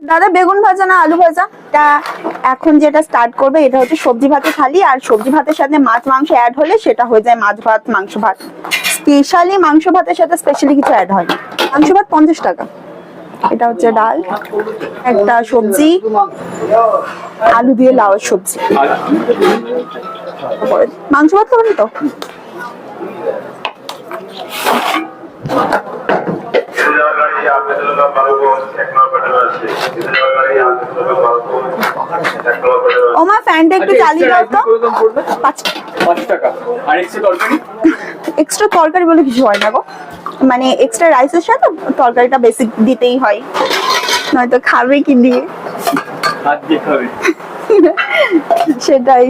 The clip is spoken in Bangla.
দাদা বেগুন ভাজা না আলু ভাজা? তা এখন যেটা স্টার্ট করবে এটা হচ্ছে সবজি ভাতের থালি, আর সবজি ভাতের সাথে মাছ মাংস অ্যাড হলে সেটা হয়ে যায় মাছ ভাত মাংস ভাত। স্পেশালি মাংস ভাতের সাথে স্পেশালি কিছু অ্যাড হয় না। মাংস ভাত 50 টাকা। এটা হচ্ছে ডাল, একটা সবজি, আলু দিয়ে লাউয়ের সবজি। মাংস ভাত খাবেন তো? ও মা ফ্যানটা একটু চালিয়ে দাও তো। 5 টাকা। আর এক্সট্রা তরকারি বলে কিছু হয় না গো, মানে এক্সট্রা রাইসের সাথে তরকারিটা বেসিক দিতেই হয়, নয়তো খাবে কি দিয়ে? হাত দিয়ে খাবে। সেটাই।